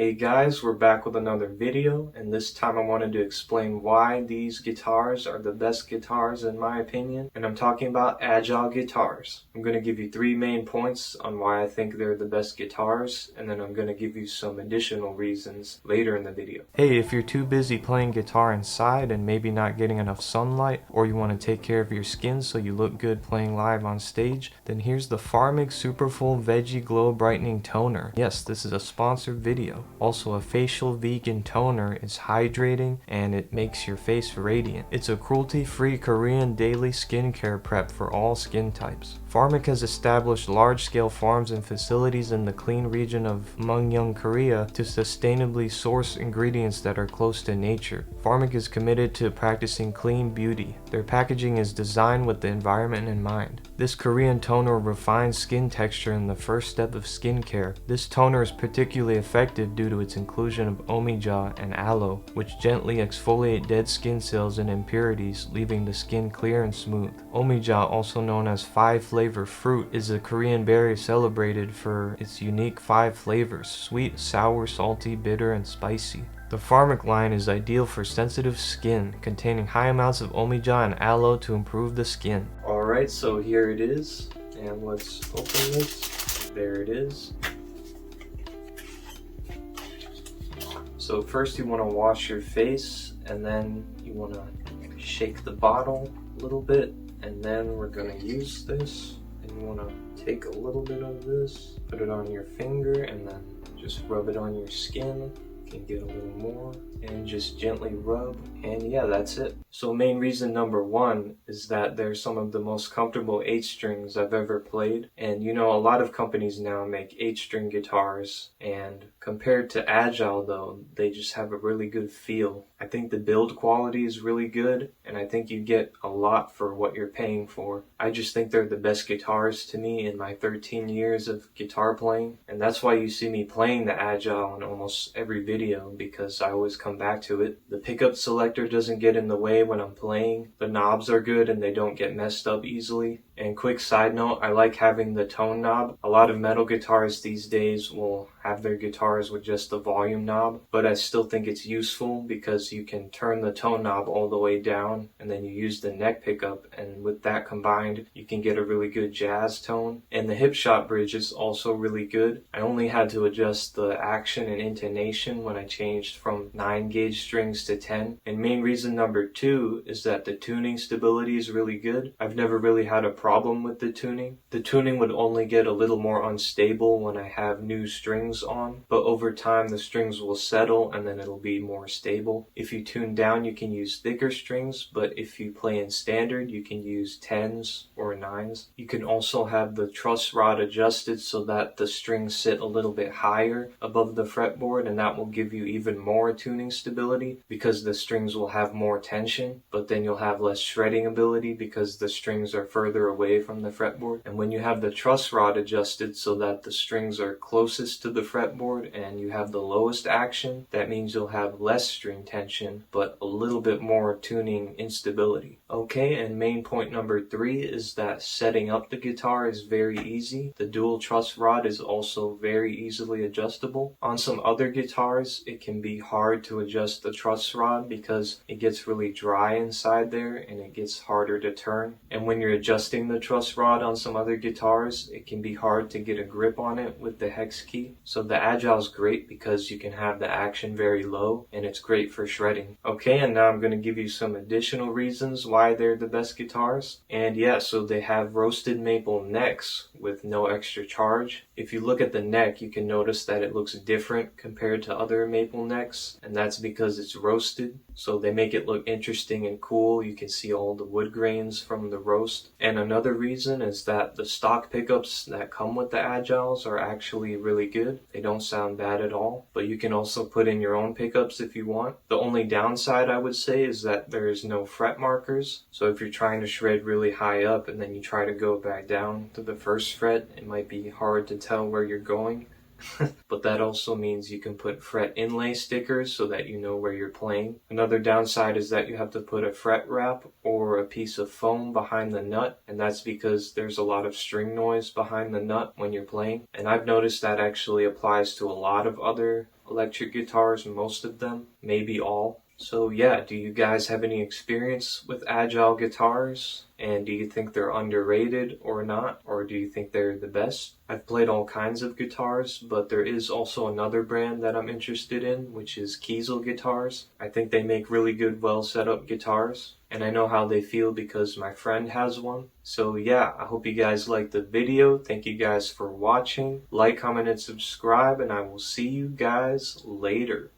Hey guys, we're back with another video, and this time I wanted to explain why these guitars are the best guitars in my opinion, and I'm talking about Agile guitars. I'm going to give you 3 main points on why I think they're the best guitars, and then I'm going to give you some additional reasons later in the video. Hey, if you're too busy playing guitar inside and maybe not getting enough sunlight, or you want to take care of your skin so you look good playing live on stage, then here's the Farmig Superfull Veggie Glow Brightening Toner. Yes, this is a sponsored video. Also, a facial vegan toner is hydrating and it makes your face radiant. It's a cruelty-free Korean daily skincare prep for all skin types. Farmig has established large-scale farms and facilities in the clean region of Myeongdong, Korea to sustainably source ingredients that are close to nature. Farmig is committed to practicing clean beauty. Their packaging is designed with the environment in mind. This Korean toner refines skin texture in the first step of skincare. This toner is particularly effective due to its inclusion of omija and aloe, which gently exfoliate dead skin cells and impurities, leaving the skin clear and smooth. Omija, also known as 5-flavor fruit, is a Korean berry celebrated for its unique 5 flavors: sweet, sour, salty, bitter, and spicy. The Farmig line is ideal for sensitive skin, containing high amounts of omija and aloe to improve the skin. Alright, so here it is, and let's open this. There it is. So first you want to wash your face, and then you want to shake the bottle a little bit, and then we're going to use this. And you want to take a little bit of this, put it on your finger, and then just rub it on your skin. Can get a little more, and just gently rub, and yeah, that's it. So main reason number 1 is that they're some of the most comfortable 8-strings I've ever played, and you know, a lot of companies now make 8-string guitars, and compared to Agile though, they just have a really good feel. I think the build quality is really good, and I think you get a lot for what you're paying for. I just think they're the best guitars to me in my 13 years of guitar playing, and that's why you see me playing the Agile in almost every video, because I always come back to it. The pickup selector doesn't get in the way when I'm playing. The knobs are good and they don't get messed up easily. And quick side note, I like having the tone knob. A lot of metal guitars these days will have their guitars with just the volume knob, but I still think it's useful because you can turn the tone knob all the way down and then you use the neck pickup, and with that combined you can get a really good jazz tone. And the hip shot bridge is also really good. I only had to adjust the action and intonation when I changed from 9-gauge strings to 10. And main reason number 2 is that the tuning stability is really good. I've never really had a problem with the tuning. The tuning would only get a little more unstable when I have new strings on, but over time the strings will settle and then it'll be more stable. If you tune down, you can use thicker strings, but if you play in standard, you can use 10s or 9s. You can also have the truss rod adjusted so that the strings sit a little bit higher above the fretboard, and that will give you even more tuning stability because the strings will have more tension, but then you'll have less shredding ability because the strings are further away from the fretboard. And when you have the truss rod adjusted so that the strings are closest to the fretboard and you have the lowest action, that means you'll have less string tension but a little bit more tuning instability. Okay, and main point number 3 is that setting up the guitar is very easy. The dual truss rod is also very easily adjustable. On some other guitars it can be hard to adjust the truss rod because it gets really dry inside there and it gets harder to turn. And when you're adjusting the truss rod on some other guitars, it can be hard to get a grip on it with the hex key. So the Agile is great because you can have the action very low and it's great for shredding. Okay, and now I'm going to give you some additional reasons why they're the best guitars. And yeah, so they have roasted maple necks with no extra charge. If you look at the neck, you can notice that it looks different compared to other maple necks, and that's because it's roasted. So they make it look interesting and cool. You can see all the wood grains from the roast. And another reason is that the stock pickups that come with the Agiles are actually really good. They don't sound bad at all, but you can also put in your own pickups if you want. The only downside I would say is that there is no fret markers. So if you're trying to shred really high up and then you try to go back down to the first fret, it might be hard to tell where you're going. But that also means you can put fret inlay stickers so that you know where you're playing. Another downside is that you have to put a fret wrap or a piece of foam behind the nut, and that's because there's a lot of string noise behind the nut when you're playing. And I've noticed that actually applies to a lot of other electric guitars, most of them, maybe all. So yeah, do you guys have any experience with Agile guitars? And do you think they're underrated or not? Or do you think they're the best? I've played all kinds of guitars, but there is also another brand that I'm interested in, which is Kiesel guitars. I think they make really good, well set up guitars. And I know how they feel because my friend has one. So yeah, I hope you guys liked the video. Thank you guys for watching. Like, comment, and subscribe, and I will see you guys later.